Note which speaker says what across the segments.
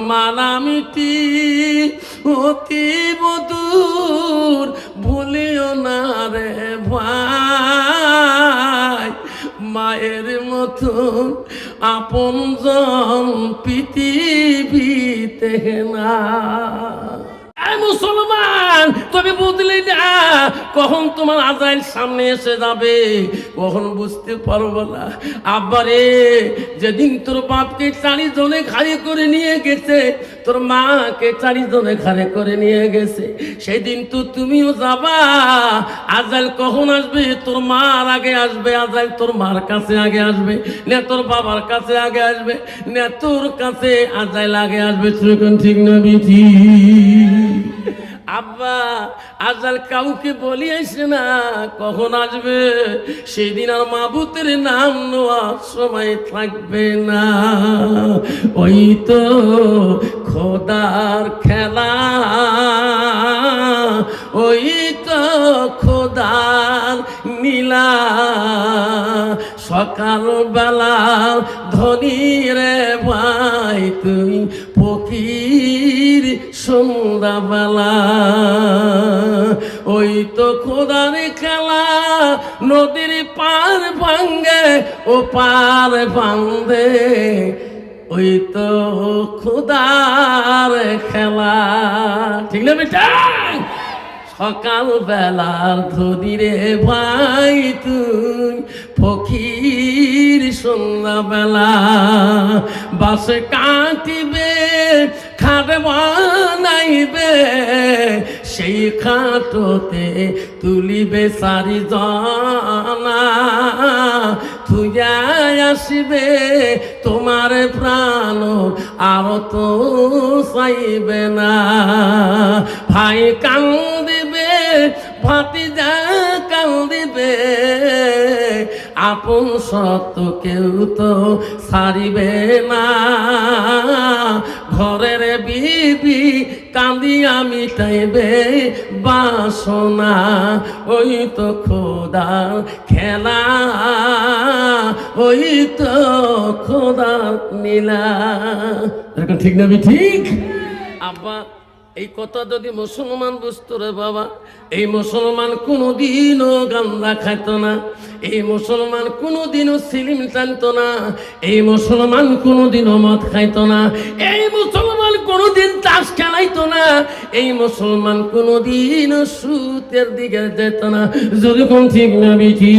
Speaker 1: মানামিটি অতি মধুর ভুলিও না রে ভাই, মায়ের মতন আপনজন পৃথিবীতে না। মুসলমান তবে বুঝলি না কখন তোমার আজাইল সামনে এসে যাবে, কখন বুঝতে পারবো না। আব্বারে যেদিন তোর বাপকে 4 জনে ঘাড়ে করে নিয়ে গেছে, তোর মাকে 4 জনে ঘাড়ে করে নিয়ে গেছে, সেদিন তো তুমিও যাবা। আজাইল কখন আসবে? তোর মার আগে আসবে আজাইল, তোর মার কাছে আগে আসবে না তোর বাবার কাছে আগে আসবে না তোর কাছে আজাইল আগে আসবে। ঠিক না বিধি? আব্বা আজাল কাউকে বলিয়াছে না কখন আসবে, সেদিন আর মাবুতের নাম নেওয়ার সময় থাকবে না। ওই তো খোদার খেলা, ওই তো খোদার নীলা। সকালবেলা ধনী রে ভাই তুই ফকির সন্ধ্যাবেলা। ওই তো খোদার খেলা, নদীর পার ভাঙ্গে ও পার বান্ধে, ওই তো খোদার খেলা। ঠিক না বেটা? সকালবেলার ধনী রে ভাই তুই ফকির সন্ধ্যাবেলা। বাসে কাটিবে খাট বানাইবে, সেই খাটোতে তুলিবে 4 জনা। থুইয়া আসিবে তোমার প্রাণ আর তো চাইবে না। ভাই কান্দিবে ভাতিজা কান্দিবে, আপন সত্য কেউ তো ছাড়িবে না। ঘরের বিবি কান্দিয়া মিটাইবে বাসনা, ওই তো খোদার খেলা, ওই তো খোদার নীলা। এখন ঠিক না? ঠিক আব্বা। এই কথা যদি মুসলমান বুঝতো রে বাবা, এই মুসলমান কোনোদিনও গান্দা খাইতো না, এই মুসলমান কোনোদিনও সিলিম টানতো না, এই মুসলমান কোনোদিনও মদ খাইতো না, এই মুসলমান কোনোদিন তাস খেলাইতো না, এই মুসলমান কোনোদিনও সুতের দিকে যেত না। যেরকম ঠিক না বিধি?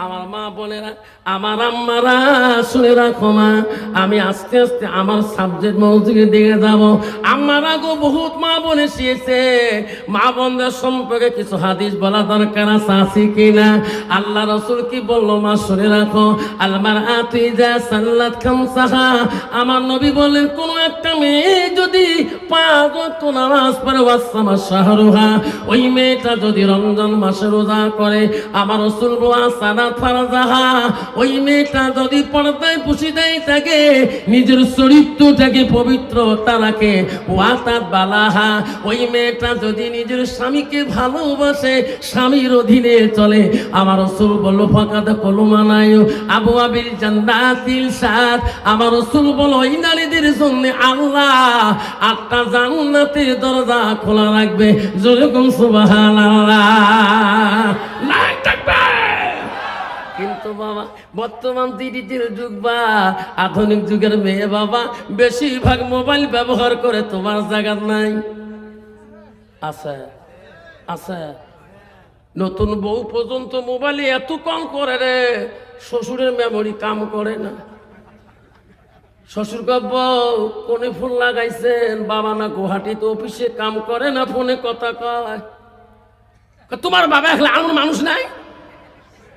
Speaker 1: আমার মা বোনেরা, আমার আম্মারা শুনে রাখো মা, আমি আস্তে আস্তে আমার সাবজেক্ট মৌজুদের দিকে যাব। আম্মারা গো বহুত মা বোন এসেছে, মা বোনদের সম্পর্কে কিছু হাদিস বলা দরকার আছে কিনা। আল্লাহ রাসূল কি বললো মা শুনে রাখো, আল মারআতু ইযা সাল্লাত খামসাহা, আমার নবী বলেন কোন একটা মেয়ে যদি 5 ওয়াক্ত নামাজ পড়ে, ওয়াসামা শাহরুহা, ওই মেয়েটা যদি রমজান মাসে রোজা করে, আমার রাসূল বলা সালাত ফারজাহা, ওই মেয়েটা যদি পর্দায় পুশিদাই থাকে, নিজের চরিত্রটাকে পবিত্রতা রাখে, ওয়াতাত বালাহা, ওই মেয়েটা যদি নিজের স্বামীকে ভালোবাসে, স্বামীর অধীনে চলে, আমার রাসূল বলল ফাকাদ কলমানায় আবু আবিল জান্নাতিল সাত, আমার রাসূল বলল এই নারীদের জন্য আল্লাহ 8টা জান্নাতের দরজা খোলা রাখবে। যেরকম সুবহানাল্লাহ। কিন্তু বাবা বর্তমান ডিজিটাল যুগ বা আধুনিক যুগের মেয়ে বাবা বেশিরভাগ মোবাইল ব্যবহার করে, তোমার জায়গা নাই আছে? আছে। নতুন বউ পর্যন্ত মোবাইলে এত কম করে রে, শ্বশুরের মেমোরি কাম করে না। শ্বশুর বউ কোনে ফোন লাগাইছেন? বাবা না গুয়াহাটিতে অফিসে কাম করে না, ফোনে কথা কয়। তোমার বাবা এখন আমার মানুষ নাই?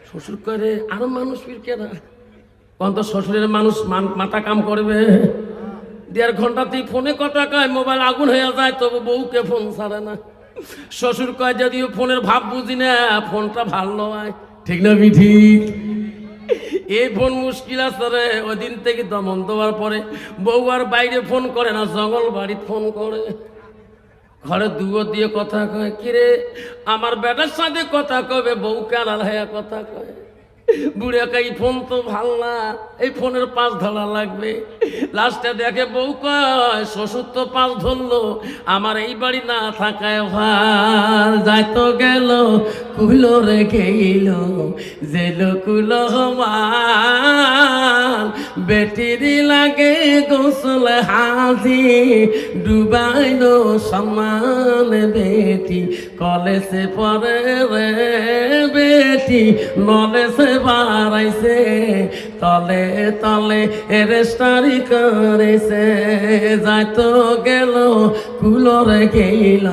Speaker 1: শ্বশুর করে আরো মানুষ ফিরকে না, কত শ্বশুরের মানুষ মাথা কাম করবে। 1.5 ঘন্টাতেই ফোনে কথা কয়, মোবাইল আগুন হয়ে যায়, তবু বউকে ফোন ছাড়ে না। শ্বশুর কয় যদিও ফোনের ভাব বুঝি না, ফোনটা ভালো নয়। ঠিক না বিধি? এই ফোন মুশকিল আছে রে। ওই দিন থেকে দমন দেওয়ার পরে বউ আর বাইরে ফোন করে না, জঙ্গল বাড়ি ফোন করে। ঘরে দুয়ার দিয়ে কথা কয়, কিরে আমার বেটার সাথে কথা কবে, বউকে আড়াল হয়ে কথা কয়। বুড়ে কাই ফোন তো ভাল না, এই ফোনের পাঁচ ধরা লাগবে। লাস্টে দেখে বউ কয় শ্বশুর তো পাঁচ ধরলো, আমার এই বাড়ি না থাকায় ভাল। যাইতো গেল কুলো রে গেল জেল কুলো মান, বেটিরি লাগে গোসল হাজি ডুবাইলো সম্মান বেটি কলেজে পড়ে রে বেটি নলেজে বাড়াইছে তলে তলে রেস্টারি করেছে। যাইতো গেল কুলোরে গেল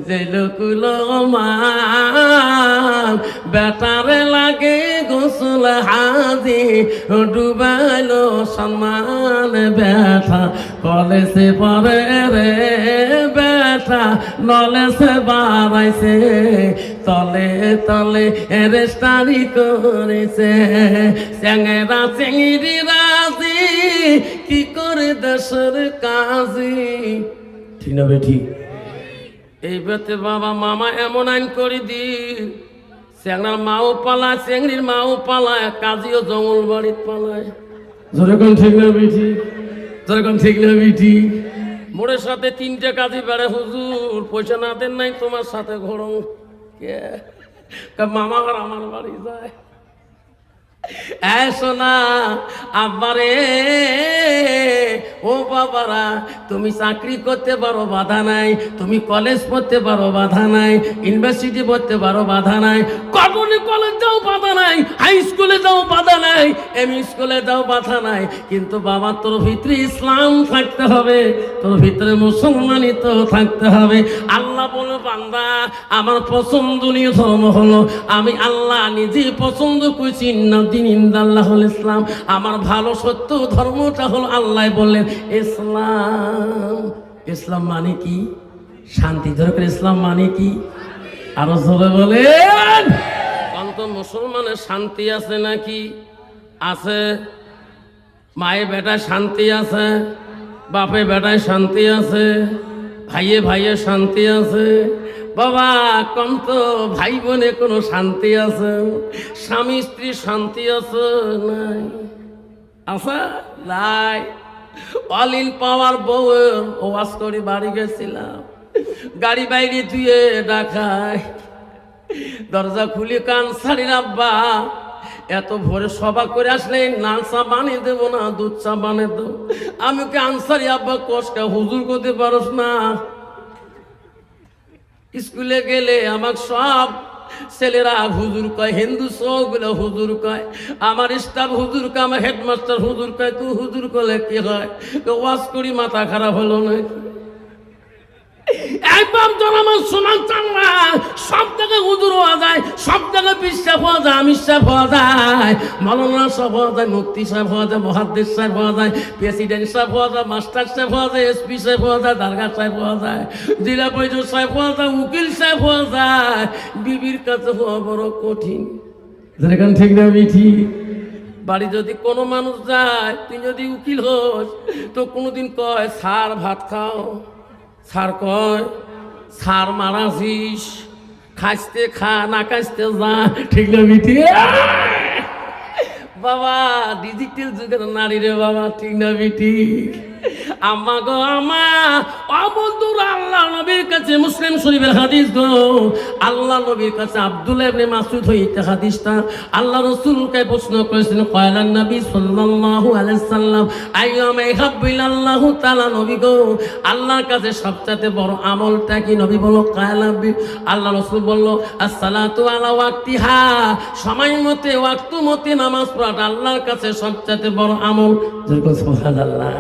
Speaker 1: জেল কুলো মান, বেটারে লাগে গোসল হাজি ডুবাইলো সম্মান বেটা কলেজে পড়ে রে বেটা নলেজে বাড়াইছে তলে তলে রেস্টারি করেছে। চ্যাংরা চেংড়ি রাজি কি করে দেশের কাজী, ঠিক না বেঠি? এই বেতে বাবা মামা এমন আইন করে দি, চ্যাংড়ার মাও পালায় চেংড়ির মাও পালায় কাজীও জঙ্গল বাড়ির পালায়। যেরকম ঠিক না বেঠি? যেরকম ঠিক না বেঠি? মোড়ের সাথে তিনটে কাজী বেড়ে হুজুর পয়সা না দেন নাই তোমার সাথে ঘোরং কে মামা আর আমার বাড়ি যায়। শোনা আব্বারে ও বাবারা, তুমি চাকরি করতে পারো বাধা নাই, তুমি কলেজ পড়তে পারো বাধা নাই, ইউনিভার্সিটি পড়তে পারো বাধা নাই, কটনি কলেজ যাও বাধা নাই, হাই স্কুলে যাও বাধা নাই, এমই স্কুলে যাও বাধা নাই, কিন্তু বাবা তোর ভিতরে ইসলাম থাকতে হবে, তোর ভিতরে মুসলমানই তো থাকতে হবে। আল্লাহ বলো বান্দা আমার পছন্দনীয় ধর্ম হলো, আমি আল্লাহ নিজে পছন্দ করছি না দিন ইন্দাল্লাহুল ইসলাম, আমার ভালো সত্য ধর্মটা হলো আল্লাহ বললেন ইসলাম। ইসলাম মানে কি? শান্তি। ধরে ইসলাম মানে কি? আরো জোরে বলেন। অন্ত মুসলমানের শান্তি আছে নাকি? আছে। মায়ে বেটায় শান্তি আছে, বাপে বেটায় শান্তি আছে, ভাইয়ে ভাইয়ে শান্তি আছে। বাবা কন্ত ভাই বোনে কোনো শান্তি আছে? স্বামী স্ত্রী শান্তি আছে নাই? আছে নাই? অলিন পাওয়ার বউ ওয়াজ করে বাড়ি গেছিলাম, গাড়ি বাইরে ধুয়ে ডাকায়, দরজা খুলে কান ছাড়ির আব্বা এত ভোরে সভা করে আসলে লাল চা বানিয়ে দেবো না দুধ চা বানিয়ে দেবো। আমি ওকে আনসারি আব্বা কষ্ট হুজুর করতে পারস না? স্কুলে গেলে আমার সব ছেলেরা হুজুর কয়, হিন্দু সবগুলো হুজুর কয়, আমার স্টাফ হুজুর কয়, আমার হেডমাস্টার হুজুর কয়। তুই হুজুর করলে কি হয়? ওয়াজ করি মাথা খারাপ হলো না? একবার জনমান সমান চাঙ্গা সব জায়গায় হুজুর হওয়া যায়, সব জায়গায় বিশ্বাস হওয়া যায়, আমির সাহেব হওয়া যায়, মৌলানা সাহেব হওয়া যায়, মুফতি সাহেব হওয়া যায়, মুহাদ্দিস সাহেব হওয়া যায়, প্রেসিডেন্ট সাহেব হওয়া যায়, মাস্টার সাহেব হওয়া যায়, এসপি সাহেব হওয়া যায়, দারগা সাহেব হওয়া যায়, জেলা পরিষদ সাহেব হওয়া যায়, উকিল সাহেব হওয়া যায়। বিবির কাছে হওয়া বড় কঠিন। যেরকম ঠিক না মিঠি? বাড়ি যদি কোনো মানুষ যায়, তুই যদি উকিল হোস তো কোনোদিন কয় স্যার ভাত খাও, স্যার কয় স্যার মারাছিস, খাইতে খা না খাইতে যা। ঠিক না মিঠি? বাবা ডিজিটাল যুগের নারী রে বাবা, ঠিক না মিঠি? আম্মা গো আমা অবন্ধুর আল্লাহ নবীর কাছে মুসলিম শরীফের হাদিস গো, আল্লাহ নবীর কাছে আব্দুল্লাহ ইবনে মাসউদ হইতে হাদিসটা আল্লাহ রাসূলকে প্রশ্ন করেছেন, কয়লান নবী সাল্লাল্লাহু আলাইহি সাল্লাম আইয়ামা ইহাব্বিলাল্লাহু তাআলা, নবী গো আল্লাহর কাছে সবচেয়ে বড় আমলটা কি? নবী বলল কালাবি। আল্লাহ রাসূল বলল আসসালাতু আলা ওয়াক্তিহা, সময় মতে ওয়াক্ত মতে নামাজ পড়াটা আল্লাহর কাছে সবচেয়ে বড় আমল। সুবহানাল্লাহ।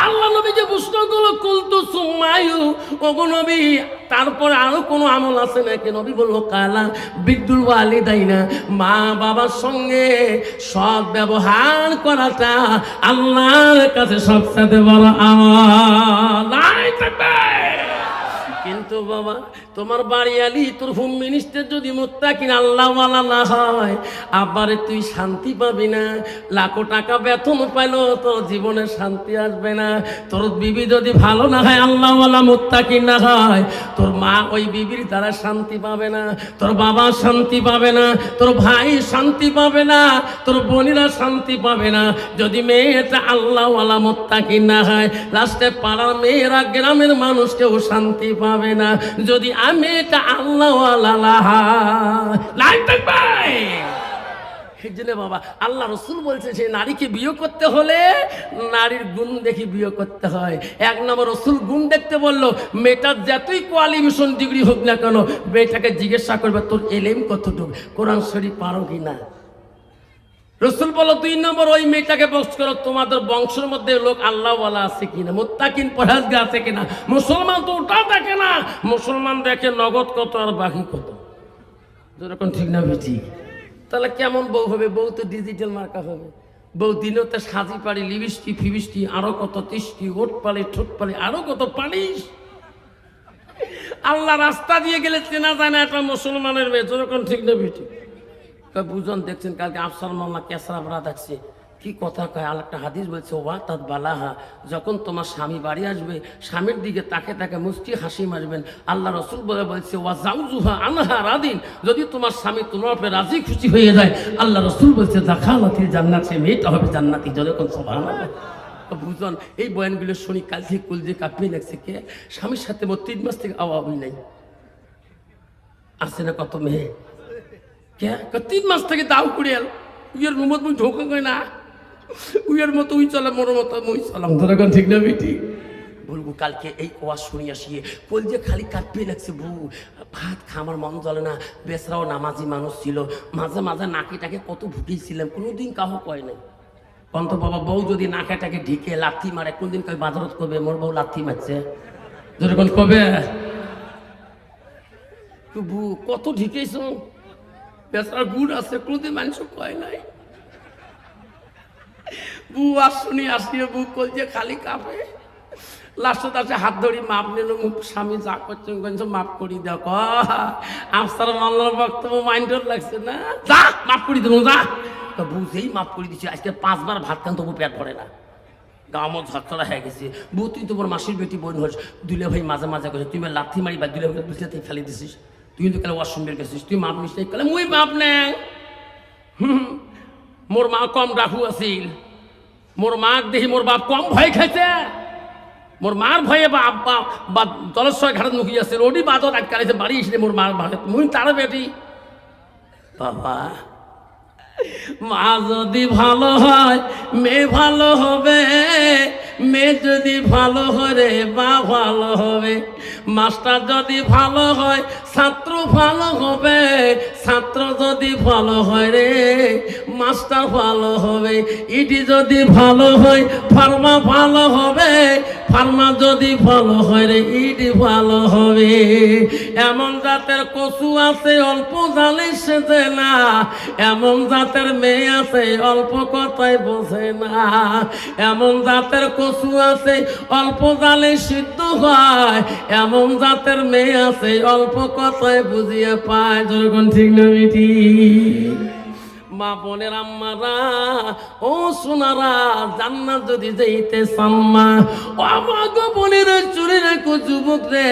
Speaker 1: আল্লাহ নবী যে প্রশ্নগুলো কুলতু সুমায়ু, ওগো নবী তারপরে আরো কোনো আমল আছে নাকি? নবী বললো কালা বিদ্যুল ওয়ালিদাইনা, মা বাবার সঙ্গে সৎ ব্যবহার করাটা আল্লাহর কাছে সবচেয়ে বড় আমল। কিন্তু বাবা তোমার বাড়িয়ালি তোর হোম মিনিস্টার যদি মুত্তাকিন আল্লাহওয়ালা না হয়, আবার তুই শান্তি পাবি না। লাখো টাকা বেতন পাইলো তোর জীবনে শান্তি আসবে না। তোর বিবি যদি ভালো না হয়, আল্লাহওয়ালা মুত্তাকিন না হয়, তোর মা ওই বিবির দ্বারা শান্তি পাবে না, তোর বাবা শান্তি পাবে না, তোর ভাই শান্তি পাবে না, তোর বোনেরা শান্তি পাবে না। যদি মেয়েটা আল্লাহওয়ালা মুত্তাকিন না হয়, লাস্টে পাড়ার মেয়েরা গ্রামের মানুষ কেউ শান্তি পাবে না। যদি আমি এটা আল্লাহওয়ালা এই জন্য বাবা আল্লাহ রসুল বলছে যে নারীকে বিয়ে করতে হলে নারীর গুণ দেখে বিয়ে করতে হয়। এক নম্বর রসুল গুণ দেখতে বললো, মেয়েটার যতই কোয়ালিফিকেশন ডিগ্রি হোক না কেন, মেয়েটাকে জিজ্ঞাসা করবে তোর এলেম কতটুকু, কোরআন শরীফ পারো কি না। রসুল বলো 2 নম্বর ওই মেয়েটাকে বক্স করো, তোমাদের বংশের মধ্যে লোক আল্লাহওয়ালা আছে কিনা, মুত্তাকিন পরহেজগার আছে কিনা। মুসলমান তো ওটা দেখে না, মুসলমান দেখে নগদ কত আর বাকি কত। যেরকম ঠিক না বেটি, তাহলে কেমন বউ হবে? বউ তো ডিজিটাল মার্কা হবে। বউ দিনও তো সাজি পাড়ি, লিপস্টিক ফিবিস্টি, আরো কত তিষ্টি, ওট পালি ঠোঁট পালি, আরো কত পালিস। আল্লাহ রাস্তা দিয়ে গেলে চেনা যায় না একটা মুসলমানের মেয়ে। যেরকম ঠিক না বেটি, বুঝন দেখছেন কালকে আফসার মাল্লা কেসরা বড়া দেখছে কি কথা কয়। আর একটা হাদিস বলছে, ওয়া তাদ বালাহা, যখন তোমার স্বামী বাড়ি আসবে, স্বামীর দিকে তাকে তাকে মুস্কি হাসি মারবেন। আল্লাহ রসুল বলছে, ওয়া জাউজুহা আনহা রাদিন, যদি তোমার স্বামী তোমার উপরে রাজি খুশি হয়ে যায়, আল্লাহ রসুল বলছে দাখালাতিল জান্নাত, সে মেয়েটা হবে জান্নাতি। যখন সুবহানাল্লাহ বুঝন এই বয়ানগুলো শুনি কাল থেকে কুল যে কাঁপিয়ে লাগছে। কে স্বামীর সাথে 3 মাস থেকে আওয়াবই নাই, আসছে না কত মেয়ে। কে 3 মাস থেকে দাও করে এল, উইয়ের রুমত মুই ঢোকা কই না, উইয়ের মতো উই চলে, মোর মতো মুই চলাম। ধরেন ঠিক না বেটি? বলবো কালকে এই ওয়াজ শুনি আসিয়ে বল যে খালি কাঁপিয়ে লাগছে, বউ ভাত খামার মন চলে না। বেসরাও নামাজি মানুষ ছিল, মাঝে মাঝে নাকিটাকে কত ভুটিয়েছিলাম, কোনোদিন কাহো কয় নাই। কন্ত বাবা বউ যদি নাকাটাকে ঢিকে লাথি মারে, কোনদিন কয় বাজারত করবে মোর বউ লাথি মারছে। যেরকম কবে বউ কত ঢিকেছ, বেচার গুড় আছে, কোনোদিন মানুষ কয় নাই। বউ আর শুনি আসিয়ে বউ কল যে খালি কাঁপে। লাস্টত আসে হাত ধরি মাপ নিল, স্বামী যা করছেন মাফ করি দেখ। আফসার মাল্লার বক্তব্য মাইন্ডর লাগছে না, যা মাফ করি দেবো যা। বুঝেই মাফ করে দিচ্ছি। আজকে 5 বার ভাত খান তবু পেট ভরে না, গা আমার ঝরঝরা হয়ে গেছে। বউ তুই তো তোমার মাসির বেটি বোন হস, দুলে ভাই মাঝে মাঝে করছে, তুই লাথি মারি বা দুলে ভাই বুঝলে ফেলে দিছিস, তুই কিন্তু কালে ওয়াশরুম বের গেছিস, তুই মাপ নিস কালে মুই মাপ নে। মোর মা কম ডাকু আছিল, মোর মাক দেখি মোর বাপ কম ভয় খাইছে। মোর মার ভয়ে বা জলেশ্বর ঘাটে নুকি আছে, ওডি বাদত আটকাইছে বাড়ি এসে মোর মার ভাগে মুই তার বেটি। বাবা মা যদি ভালো হয় মেয়ে ভালো হবে, মেয়ে যদি ভালো হয় রে মা ভালো হবে। মাস্টার যদি ভালো হয় ছাত্র ভালো হবে, ছাত্র যদি ভালো হয় রে মাস্টার ভালো হবে। ইডি যদি ভালো হয় ফার্মা ভালো হবে, ফার্মা যদি ভালো হয় রে ইডি ভালো হবে। এমন জাতের কচু আছে অল্প জালে সেজে না, এমন জাতের মেয়ে আছে অল্প কথায় বোঝে না। এমন জাতের কচু আছে অল্প জালে সিদ্ধ হয়, এমন জাতের মেয়ে আছে অল্প কথায় বুঝিয়ে পায়। যখন ঠিক না বেটি? মা বোনের আম্মারা ও সোনারা, জান্নাত যদি যাইতে চাম্মা ও আমার বোনের চুরি রাখো যুবক রে,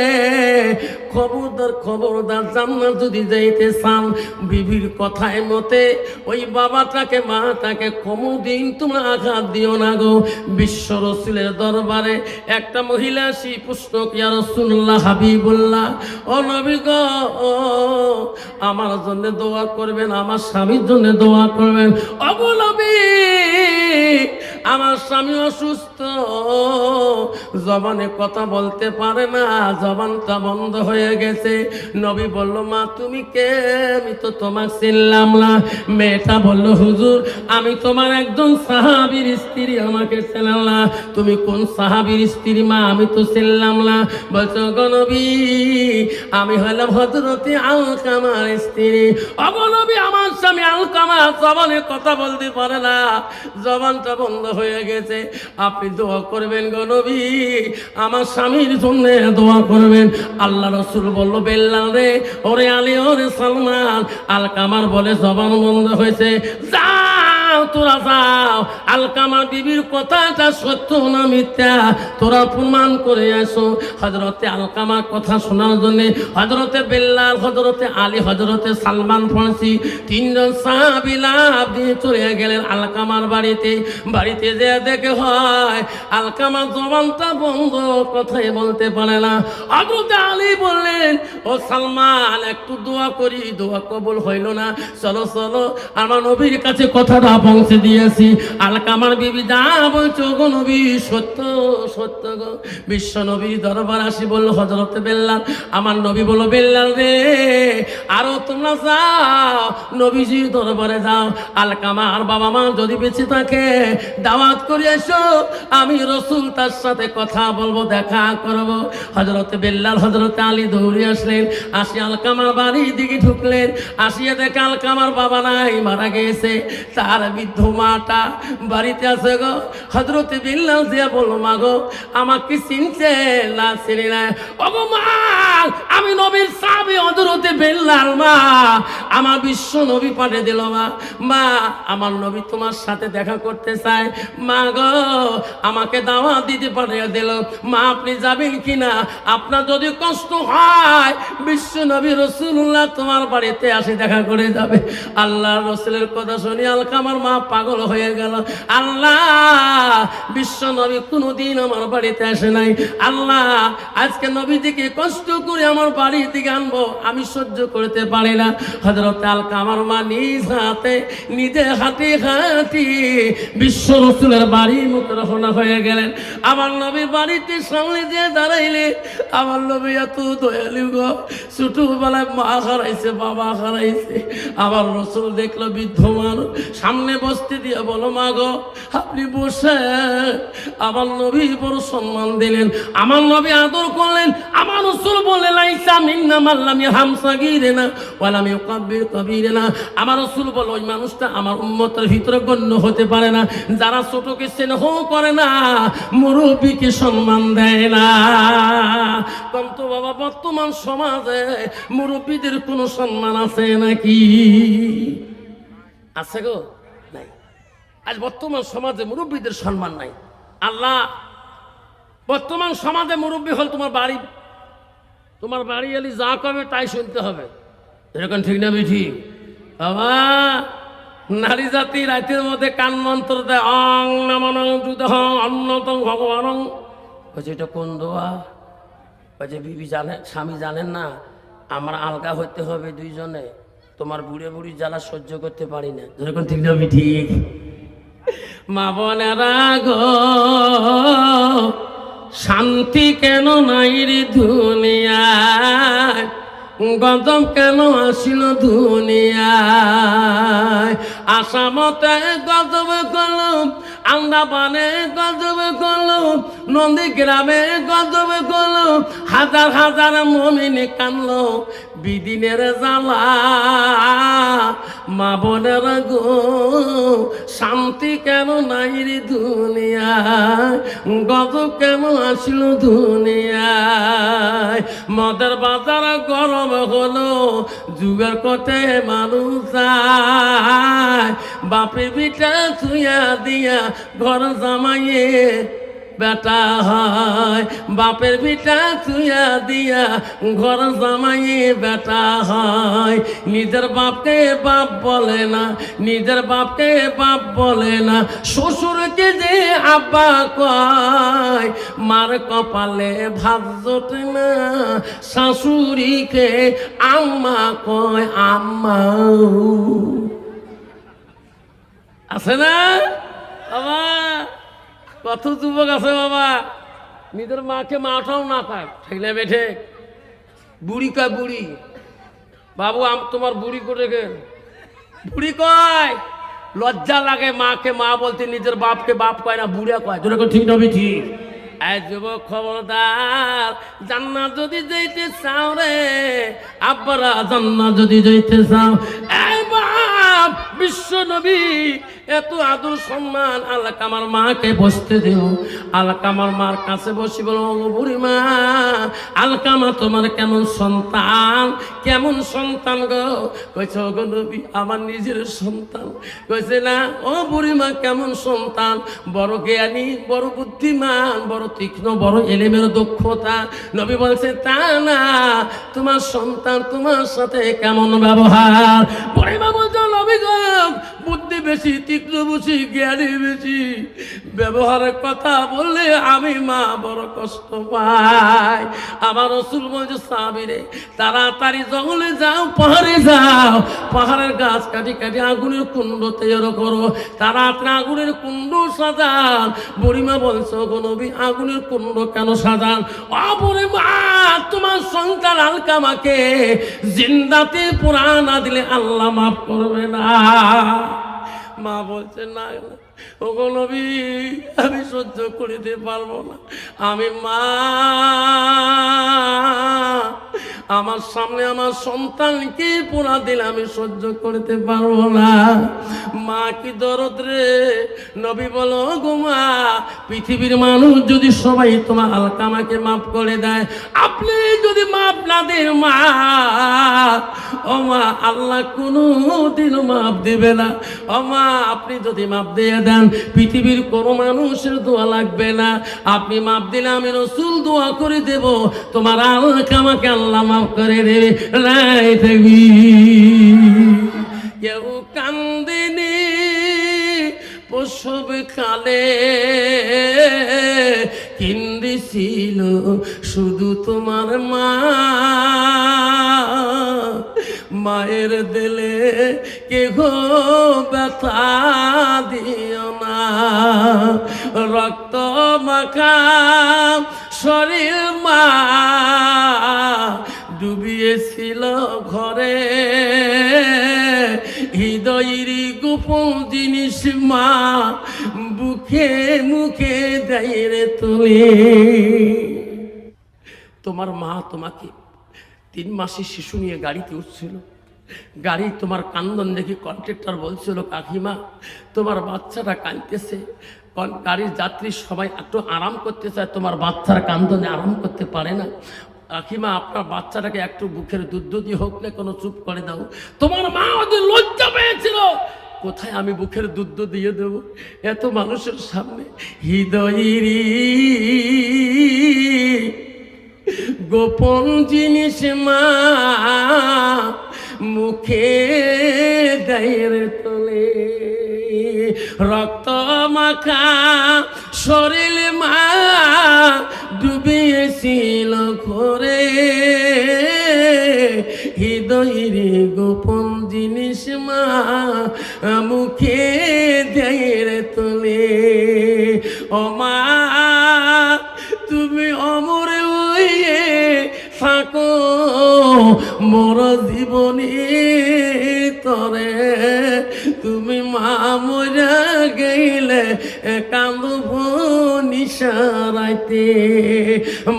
Speaker 1: খবরদার খবরদার জান্নাত যদি যাইতে চান, বিবির কথায় মতে ওই বাবাটাকে মাটাকে কোনোদিন তোমরা আঘাত দিও না গো। বিশ্ব রাসূলের দরবারে একটা মহিলা আসি প্রশ্ন, ইয়া রাসূলুল্লাহ হাবিবুল্লাহ, ও নবী গো আমার জন্য দোয়া করবেন, আমার স্বামীর জন্য দোয়া করবেন। ও নবী আমার স্বামী অসুস্থ, জবানে কথা বলতে পারে না, জবানটা বন্ধ হয়ে গেছে। নবী বলল মা তুমি কে? আমি তো তোমাকে চিনলাম না। মেয়েটা বলল হুজুর আমি তোমার একজন সাহাবীর স্ত্রী, আমাকে চেনেন না। তুমি কোন সাহাবীর স্ত্রী মা? আমি তো চিনলাম না। বলছো গো নবী আমি হলাম হযরতে আলকামার স্ত্রী। ও গো নবী আমার স্বামী আলকামা জবানে কথা বলতে পারে না, জবানটা বন্ধ হয়ে গেছে, আপনি দোয়া করবেন গো নবী, আমার স্বামীর জন্য দোয়া করবেন। আল্লাহ রসুল বলল, বেল্লাল রে, ওরে আলী, ওরে সালমান, আলকামার বলে জবান বন্ধ হয়েছে, যাও তোরা যাও, আলকামা বিবির কথাটা সত্য না মিথ্যা তোরা প্রমাণ করে আসো। হযরতে আলকামার কথা শোনার জন্য হযরতে বেল্লাল, হযরতে আলী, হযরতে সালমান ফার্সি তিনজন সাহাবী লাফ দিয়ে চলে গেলেন আলকামার বাড়িতে। বাড়িতে যে দেখে হয় আলকামার জবানটা বন্ধ, কথাই বলতে পারে না। হযরতে আলী বললেন, ও সালমান, একটু দোয়া করি, দোয়া কবুল হইল না, চলো চলো আমার নবীর কাছে কথাটা পৌঁছে দিয়েছি। আলকামার বিবি, যা বলছো গো নবী সত্য সত্য গো। বিশ্ব নবীর দরবার আসি বলল, হযরতে বেল্লাল, আমার নবী বলল, বেল্লাল রে, আরো তোমরা যাও, নবীজির দরবারে যাও, আলকামার বাবা মা যদি বেঁচে থাকে দাওয়াত করে এসো, আমি রসুল তার সাথে কথা বলবো, দেখা করব। হযরতে বেল্লাল, হযরতে আলী দৌড়ে আসলেন, আসি আলকামার বাড়ির দিকে ঢুকলেন, আসিয়া দেখে আলকামার বাবা নাই, মারা গেছে, তার বৃদ্ধ মাটা বাড়িতে আছে গো। হযরতে বেল্লাল দিয়া বলল, মা গো, আমাকে চিনছে না? চিনি না। ওগো মা, আমি নবীর সাহাবী হযরতে বেল্লাল, মা আমার বিশ্ব নবী পাঠিয়ে দিল, মা মা আমার নবী তোমার সাথে দেখা করতে চায়, মা গো আমাকে দাওয়াত দিতে পাঠিয়ে দিল, মা আপনি যাবেন কিনা? আপনার যদি কষ্ট হয় বিশ্ব নবী রাসূলুল্লাহ তোমার বাড়িতে আসে দেখা করে যাবে। আল্লাহর রাসূলের কথা শুনি আলকামার মা পাগল হয়ে গেল। আল্লাহ, বিশ্ব নবী কোনোদিন আমার বাড়িতে আসে নাই, আল্লাহ আজকে নবীজিকে কষ্ট করে আমার বাড়ি থেকে আনবো, আমি সহ্য করতে পারি না। হযরত আলকামার মা নিজ হাতে নিজে হাঁটি হাঁটি বিশ্ব রাসূলের বাড়ির মুখে রওনা হয়ে গেলেন। আমার নবী বাড়িতে সামনে দিয়ে দাঁড়াইলে, আমার নবী এত দয়ালু গো, ছোটবেলায় মা হারাইছে, বাবা হারাইছে, আমার রাসূল দেখলো বৃদ্ধ মানুষ, সামনে বসতে দিয়ে বলো, মা গো আপনি বসে। আমার নবী বড় সম্মান দিলেন, আমার নবী আদর করলেন। আমার রাসূল বলে, লাইসা মিন্না মান লাম ইয়ারহাম সাগীরানা ওয়া লাম ইউকাব্বির কাবীরানা। আমার রাসূল বলে, ওই মানুষটা আমার উম্মতের ভিতরে গণ্য হতে পারে না যারা ছোটকে স্নেহ করে না, মুরব্বীকে সম্মান দেয় না। কিন্তু বাবা, বর্তমান সমাজে মুরব্বীদের কোনো সম্মান আছে নাকি? আছে গো? নাই। আজ বর্তমান সমাজে মুরব্বীদের সম্মান নাই। আল্লাহ, বর্তমান সমাজে মুরব্বী হল তোমার বাড়ি এলি যা কবে তাই শুনতে হবে, এরকম ঠিক না বেঠি? বাবা, নারী জাতি রাতের মধ্যে কান মন্ত্র দেয়, অং নমঃ যুদহং অন্যতম ভগবানং। বলছে এটা কোন দোয়া? বলছে বিবি জানেন, স্বামী জানেন না আমরা আলগা হতে হবে দুইজনে, তোমার বুড়ে বুড়ি জ্বালা সহ্য করতে পারি না, যেরকম ঠিক না ঠিক? মা বোনেরা গো, শান্তি কেন নাই রে দুনিয়ায়, গজব কেন আসিল দুনিয়ায়, আসামতে গজব কলম, আন্দামানে গজব কলম, নন্দী গ্রামে গজব কলম, হাজার হাজার মুমিন কানলো বিদিনের জ্বালা। মা বোনের গো, শান্তি কেন নাই রে দুনিয়ায়, গজব কেন আসিল দুনিয়ায়। মদের বাজার গরম হলো, যুগের কতে মানুষ যায়, বাপের বিটা ছুঁয়া দিয়া ঘর জামাইয়ে বেটা হয়, বাপের বিটা ছুঁয়া দিয়া ঘর জামাইয়ে বেটা হয়। নিজের বাপকে বাপ বলে না, নিজের বাপকে বাপ বলে না, শ্বশুরকে যে আব্বা কয়, মার কপালে ভাত জোটে না, শাশুড়িকে আম্মা কয় আম্মা। আছে না বাবা? কত যুবক আছে বাবা, নিজের মাকে মাটাও না পায়, ঠিক না বেঠে? বুড়ি কয় বুড়ি, বাবু তোমার বুড়ি করে গেল, বুড়ি কয়, লজ্জা লাগে মাকে মা বলতে, নিজের বাপকে বাপ কয় না, বুড়া কয়, যেরকম ঠিক না ঠিক? এই যুবক খবরদার, জান্নাত যদি যাইতে চাও রে আব্বারা, জান্নাত যদি যাইতে চাও, এই বাপ বিশ্ব নবী এত আদর সম্মান। আলকামার মাকে বসতে দিও। আলকামার মার কাছে বসি বলো, বুড়ি মা আলকামা তোমার কেমন সন্তান, কেমন সন্তান গো? কইছে ওগো নবী আমার নিজের সন্তান। কইছে না ও বুড়ি মা কেমন সন্তান? বড় জ্ঞানী, বড় বুদ্ধিমান, বড় তীক্ষ্ণ, বড় এলেমের দক্ষতা। নবী বলছে তা না, তোমার সন্তান তোমার সাথে কেমন ব্যবহার? বুড়ি মা বলছে নবী গো বুদ্ধি বেশি, তীক্ষ্ণ বেশি, জ্ঞানী বেশি, ব্যবহারের কথা বললে আমি মা বড় কষ্ট পাই। আমার রাসূল বলছে সাহাবীরে তাড়াতাড়ি জঙ্গলে যাও, পাহাড়ে যাও, পাহাড়ের গাছ কাটি কাটি আগুনের কুণ্ড তৈরি করো, তাড়াতাড়ি আগুনের কুণ্ড সাজান। বুড়িমা বলছো গো নবী আগুনের কুণ্ড কেন সাজান? ও বুড়িমা তোমার সন্তান আলকামাকে জিন্দাতে পোড়া না দিলে আল্লাহ মাফ করবে না। মা বলছে না ওগো নবী আমি সহ্য করিতে পারবো না, আমি মা আমার সামনে আমার সন্তানকে পোড়া দিলে আমি সহ্য করতে পারবো না। মা কি দরদ রে। নবী বলো গো মা পৃথিবীর মানুষ যদি সবাই তোমার আলকামাকে মাফ করে দেয়, আপনি যদি মাফ না দেন মা, ও মা আল্লাহ কোনোদিন মাফ দেবে না। ও মা আপনি যদি মাফ দিয়ে দেন পৃথিবীর কোনো মানুষের দোয়া লাগবে না, আপনি মাফ দিলে আমি রাসূল দোয়া করে দেব তোমার আলকামাকে আল্লাহ মাফ করে দেবে। রাই দেবী কেউ কান্দিনি প্রসব কালে, কিন্দিছিল শুধু তোমার মা। মায়ের দিলে কেহ ব্যথা দিও না, রক্ত মাখা শরীর মা ডুবিয়েছিল ঘরে, হৃদয়ের গোপন জিনিস মা বুকে মুখে দেয় তুলে। তোমার মা তোমাকে 3 মাসের শিশু নিয়ে গাড়িতে উঠছিল, গাড়ি তোমার কান্দন দেখে কন্ট্রাক্টর বলছিল কাকিমা তোমার বাচ্চাটা কাঁদতেছে, গাড়ির যাত্রী সবাই একটু আরাম করতে চায়, তোমার বাচ্চার কান্দনে আরাম করতে পারে না, কাকিমা আপনার বাচ্চাটাকে একটু বুকের দুধ দিয়ে হোক না কোনো চুপ করে দাও। তোমার মা ওদের লজ্জা পেয়েছিল, কোথায় আমি বুকের দুধ দিয়ে দেব এত মানুষের সামনে। হৃদয়ের গোপন জিনিস মা মুখে দেয় তোলে, রক্ত মাখা শরীর মা ডুবিয়েছিল ঘরে, হৃদয়ের গোপন জিনিস মা মুখে দেয় তোলে। ও মা তুমি অমর হয়ে থাকো মোর জীবনী তরে, তুমি মা মরা গেলে কান্দব নিশারাইতে,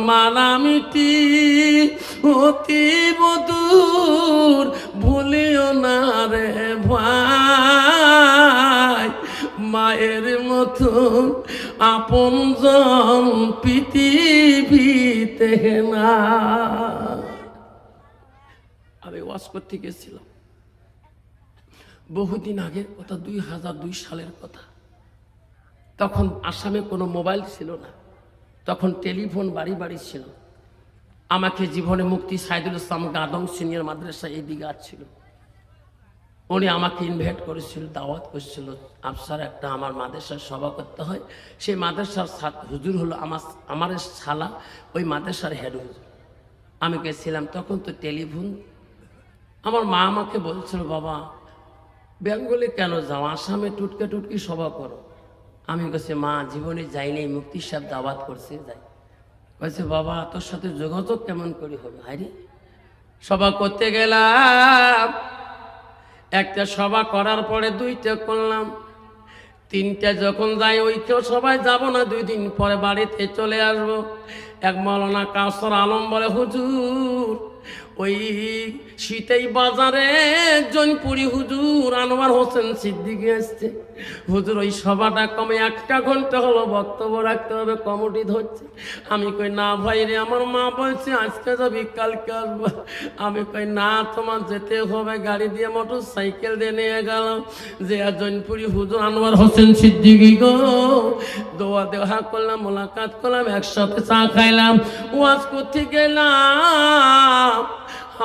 Speaker 1: মালামিটি অতি বদূর ভুলিও না রে ভাই, মায়ের মতন আপনজন পৃথিবীতে না। আমি ওয়াজ করতে গেছিলাম বহুদিন আগের কথা, 2002 সালের কথা। তখন আসামে কোনো মোবাইল ছিল না, তখন টেলিফোন বাড়ি বাড়ি ছিল। আমাকে জীবনে মুক্তি সাইদুল ইসলাম গাদং সিনিয়র মাদ্রাসা এই দিকে আসছিল, উনি আমাকে ইনভাইট করেছিল, দাওয়াত করেছিল, আফসার একটা আমার মাদ্রাসার সভা করতে হয়, সেই মাদ্রাসার হুজুর হলো আমার শালা, ওই মাদ্রাসার হেড হুজুর। আমি গেছিলাম, তখন তো টেলিফোন। আমার মা আমাকে বলছিল বাবা বেঙ্গলে কেন যাও, আসামে টুটকে টুটকি সভা করো। আমি বলছি মা জীবনে যাইনি, মুক্তি সাহেব দাওয়াত করছে যাই। বলছে বাবা তোর সাথে যোগাযোগ কেমন করে হবে? হাইরে সভা করতে গেলাম, একটা সভা করার পরে 2টা করলাম, 3টা যখন যাই ওইটাও সবাই যাব না, 2 দিন পরে বাড়িতে চলে আসবো। এক মৌলানা কাউসার আলম বলে হুজুর ওই শীতেই বাজারে জৈনপুরি হুজুর আনোয়ার হোসেন সিদ্দিকী আসছে। হুজুর ওই সভাটা কমে 1 ঘন্টা হলো বক্তব্য রাখতে হবে, কমিটি ধরছে। আমি কই না ভাই রে, আমার মা বলছে আজকে যাবি কালকে আসবো। আমি কই না, তোমার যেতে হবে। গাড়ি দিয়ে মোটর সাইকেল দিয়ে নিয়ে গেলাম। যে জৈনপুরি হুজুর আনোয়ার হোসেন সিদ্দিকী গো, দোয়া দেওয়া করলাম, মোলাকাত করলাম, একসাথে চা খাইলাম, ওয়াজ করতে গেলাম।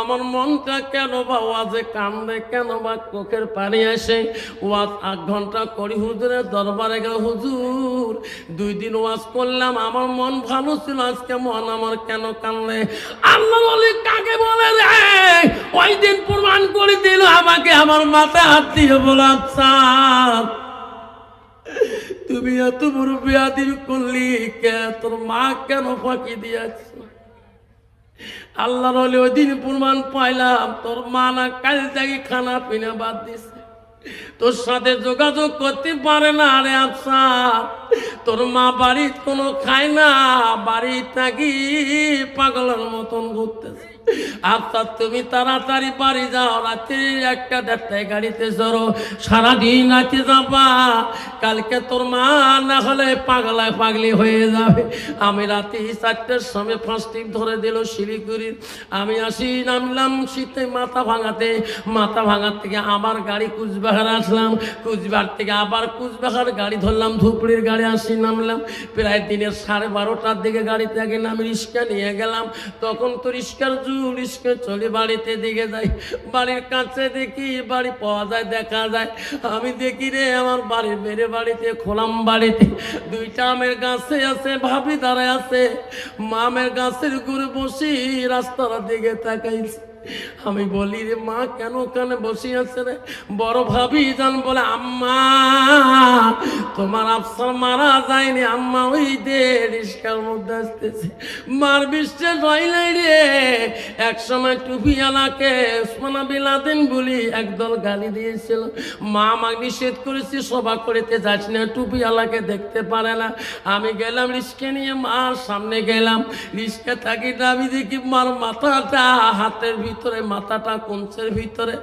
Speaker 1: আমার মনটা কেন বা ওয়াজে কান্দে, কেন বা চোখের পানি আসে। ওয়াজ 8 ঘন্টা করি হুজুরের দরবারে গেল। হুজুর 2 দিন ওয়াজ করলাম, আমার মন ভালো ছিল, আজকে মন আমার কেন কান্দে? আল্লাহর ওলি কাকে বলে রে? ওই দিন প্রমাণ করে দিল আমাকে। আমার মাথায় হাত দিয়ে বললাম, স্যার তুমি এত বড় বেয়াদবি করলি কে? তোর মা কেন ফাঁকি দিয়েছে? আল্লাহর ওলি ওই দিন প্রমাণ পাইলাম, তোর মা না কাল থেকে খানা পিনা বাদ দিছে, তোর সাথে যোগাযোগ করতে পারে না। আরে আচ্ছা, তোর মা বাড়ি কোনো খায় না, বাড়ি থাকি পাগলের মতন ঘুরতেছে। আচ্ছা তুমি তাড়াতাড়ি বাড়ি যাও, রাত্রি 1টা-1:30টায় গাড়িতে চড়ো, সারাদিন রাতে যাবা। কালকে তোর মা না হলে পাগলায় পাগলি হয়ে যাবে। আমি রাতে 4টার সময় ফাস্টিং ধরে দিল শিলিগুড়ির। আমি আসি, নামলাম শীতে মাথা ভাঙাতে। মাথা ভাঙার থেকে আবার গাড়ি কুচবিহার আসলাম, কুচবিহার থেকে আবার কুচবিহার গাড়ি ধরলাম, ধুপড়ির গাড়ি আসি, নামলাম। প্রায় দিনের 12:30টার দিকে গাড়িতে আগে নামি রিক্সা নিয়ে গেলাম। তখন তো রিক্সার রিক্সা চলে বাড়িতে দিকে যাই। বাড়ির কাছে দেখি বাড়ি পাওয়া যায়, দেখা যায়। আমি দেখি রে, আমার বাড়ির বেড়ে বাড়িতে খোলাম বাড়িতে 2টা আমের গাছে আছে, ভাবি দাঁড়ায় আছে। আমের গাছের উপরে বসি রাস্তার দিকে তাকাইছি। আমি বলি রে মা কেন ওখানে বসে আছে রে? বড় ভাবি জান বলে, আম্মা তোমার আফসার মারা যায়নি আম্মা, ওই দে রিস্কার মধ্যে আসতেছে। মার বিশ্বাস হয় নাই রে। একসময় টুপিওয়ালাকে ওসমান বিন লাদেন বলি একদল গালি দিয়েছিল। মা আমাকে নিষেধ করেছে, সভা করিতে যাস না, টুপিওয়ালাকে দেখতে পারে না। আমি গেলাম রিস্কা নিয়ে, মার সামনে গেলাম। রিস্কা থাকি না, আমি দেখি মার মাথাটা হাতের ভিতরে, মাথাটা কঞ্চের ভিতরে।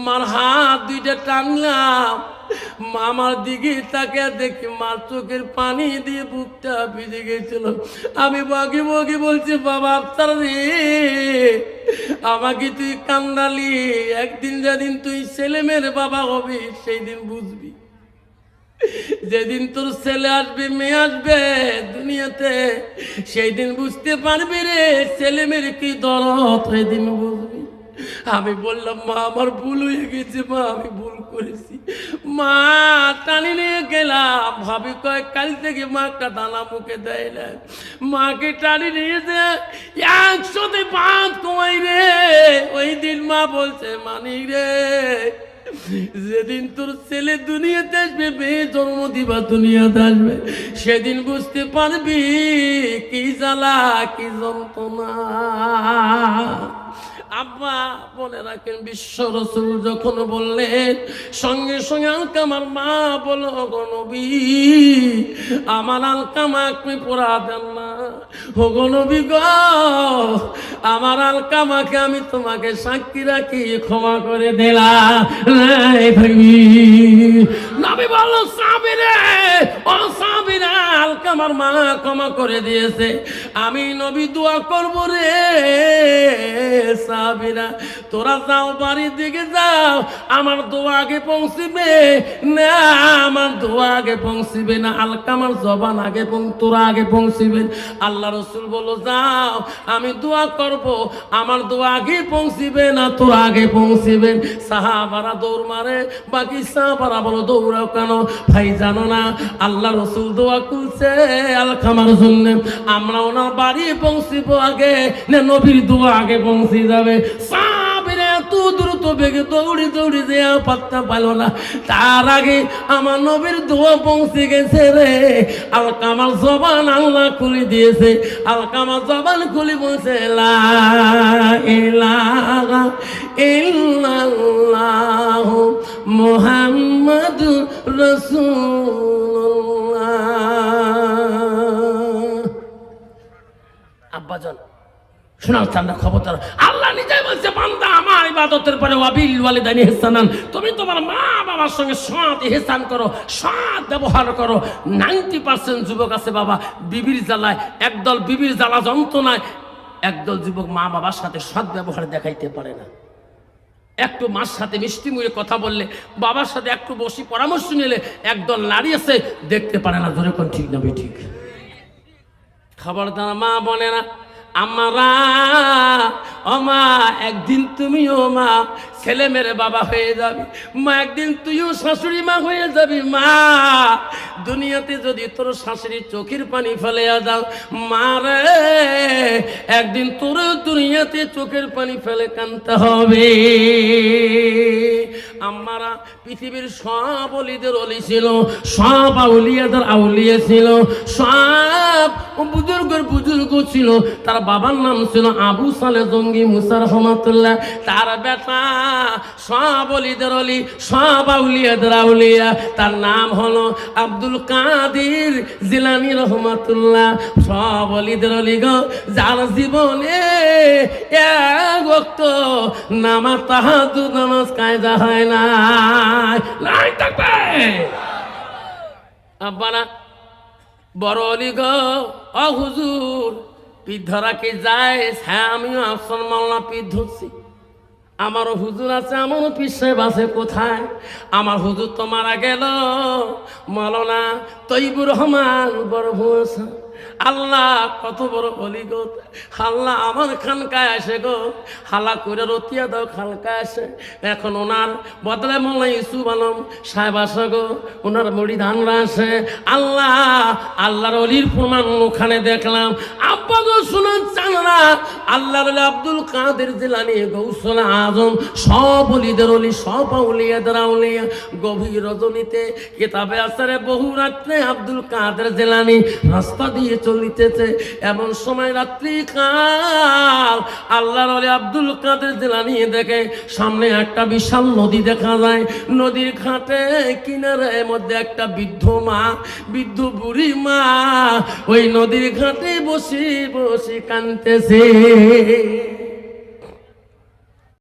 Speaker 1: মার হাত 2টা টানলাম, মামার দিকে তাকে দেখি মার চোখের পানি দিয়ে বুকটা ভিজে গেছিল। আমি বগে বগে বলছি, বাবা আফসার রে, আমাকে তুই কান্দালি। একদিন যেদিন তুই ছেলে মেয়ের বাবা হবি সেই দিন বুঝবি। যেদিন তোর ছেলে আসবে, মেয়ে আসবে দুনিয়াতে, সেই দিন বুঝতে পারবি রে ছেলে মেয়ের কি দরদ, সেই দিন বুঝবি। আমি বললাম, মা আমার ভুল হয়ে গেছে, মা আমি ভুল করেছি। মা টানি নিয়ে গেলাম। ভাবি কয় কাল থেকে মা একটা দানা মুখে দেয় না। মাকে টানি নিয়ে যে 100তে 5 কমাই রে। ওই দিন মা বলছে, মানি রে, যেদিন তোর ছেলে দুনিয়াতে আসবে, মেয়ে জন্ম দিবা দুনিয়াতে আসবে, সেদিন বুঝতে পারবি কি জ্বালা, কি যন্ত্রণা। আব্বা বলে রাখেন, বিশ্ব রাসূল যখন বললেন, সঙ্গে সঙ্গে আলকামার মা বলো, গো নবী আমার আলকামা আপনি পোড়া দেন না। ও গো নবী গো, আমার আলকামাকে আমি তোমাকে সাক্ষী রাখি, ক্ষমা করে দিলাম। নবী বলল, সাবিরে ও সাবিরা, আলকামার মা ক্ষমা করে দিয়েছে। আমি নবী দোয়া করব রে সাবিরা, তোরা যাও বাড়ির দিকে যাও, আমার দোয়া আগে পৌঁছিবে না, আমার দোয়া আগে পৌঁছিবে না, আলকামার জবান আগে তোরা আগে পৌঁছিবেন। আল্লাহ রসুল বলো, যাও আমি দোয়া করব, আমার দোয়া আগে পৌঁছিবে না, তোরা আগে পৌঁছিবেন। সাহাবারা দৌড় মারে, বাকি সাহাবারা বলো দৌড়াও কেন? ভাই জানো না আল্লাহ রসুল দোয়া করছে আলকামার জন্য, আমরা ওনার বাড়ি পৌঁছিব আগে না নবীর দোয়া আগে পৌঁছে যাবে? সাহাবীরা এত দ্রুত বেগে দৌড়ি দৌড়ি যে পাত্তা পাইল না, তার আগে আমার নবীর দোয়া পৌঁছে গেছে রে। আলকামার জবান আল্লাহ খুলে দিয়েছে। আলকামার জবান খুলে বলছে, লা ইলাহা ইল্লাল্লাহ মুহাম্মাদুর রাসূলুল্লাহ। আব্বাজান শোনাও চান্দা খবরদার, আল্লাহ নিজেই বলছে বান্দা আমার ইবাদতের পরে ওয়াবিল ওয়ালিদাইনি ইহসানান, তুমি তোমার মা বাবার সঙ্গে সৎ ইহসান করো, সৎ ব্যবহার করো। 90% যুবক আছে বাবা বিবির জ্বালায়, একদল বিবির জ্বালা যন্ত্রণায় একদল যুবক মা বাবার সাথে সৎ ব্যবহার দেখাইতে পারে না। একটু মার সাথে মিষ্টি মুখে কথা বললে, বাবার সাথে একটু বসি পরামর্শ নিলে একদল নারী আছে দেখতে পারে না। ধরে কোন ঠিক না ঠিক? খবরদার মা বলে না আমরা ও মা, একদিন তুমিও মা ছেলে মেরে বাবা হয়ে যাবি, মা একদিন তুইও শাশুড়ি মা হয়ে যাবি। মা দুনিয়াতে যদি তোর শাশুড়ি চোখের পানি ফেলে যাও, মা রে একদিন তোর দুনিয়াতে চোখের পানি ফেলে কাঁদতে হবে। আমরা পৃথিবীর সব অলিদের অলি ছিল, সব আউলিয়াদের আউলিয়া ছিল, সব বুজুর্গের বুজুর্গ ছিল। তার বাবার নাম ছিল আবু সালে জঙ্গি মুসা রহমাতুল্লাহ। তার বেটা সব অলিদের অলি, সব আউলিয়াদের আউলিয়া, তার নাম হলো আব্দুল কাদের জিলানী রহমাতুল্লাহ। সব অলিদের অলি গো, যার জীবনে এক ওয়াক্ত নামাজ তাহাজ্জুদ নামাজ কায়দা হয় না। নাই থাকবে আব্বারা বড় অলি গো, ও হুজুর পিঠ ধরা কি যায়? হ্যাঁ আমিও আফসার মাওলানা পিঠ ধরছি, আমারও হুজুর আছে, আমারও পীর সাহেব আছে। কোথায়? আমার হুজুর তো মারা গেল, মাওলানা তৈবুর রহমান বড় ভূষা। আল্লাহ কত বড় অলি গো, আল্লাহ আমার খানকায় আসে গো, হালা করে রতিয়া দাও খানকায় আসে। এখন ওনার বদলে মোল্লা ইউসুফ আলম সাহেব আসে গো, ওনার মুড়িদানরা আসে। আল্লাহ আল্লাহর অলির প্রমাণ ওখানে দেখলাম। আব্বা গো শোনান চানরা, আল্লাহর অলি আব্দুল কাদের জিলানী গৌসুল আজম, সব অলিদের অলি, সব আউলিয়াদের আউলিয়া। গভীর রজনীতে কিতাবে আসরে বহু রাত্রে আব্দুল কাদের জিলানী রাস্তা দিয়ে চলিতেছে। এমন সময় রাত্রি কাল আল্লাহর ওলি আব্দুল কাদের জিলানী দেখে সামনে একটা বিশাল নদী দেখা যায়। নদীর ঘাটে কিনারে মধ্যে একটা বৃদ্ধ মা, বৃদ্ধ বুড়ি মা ওই নদীর ঘাটে বসে বসে কাঁদতেছে।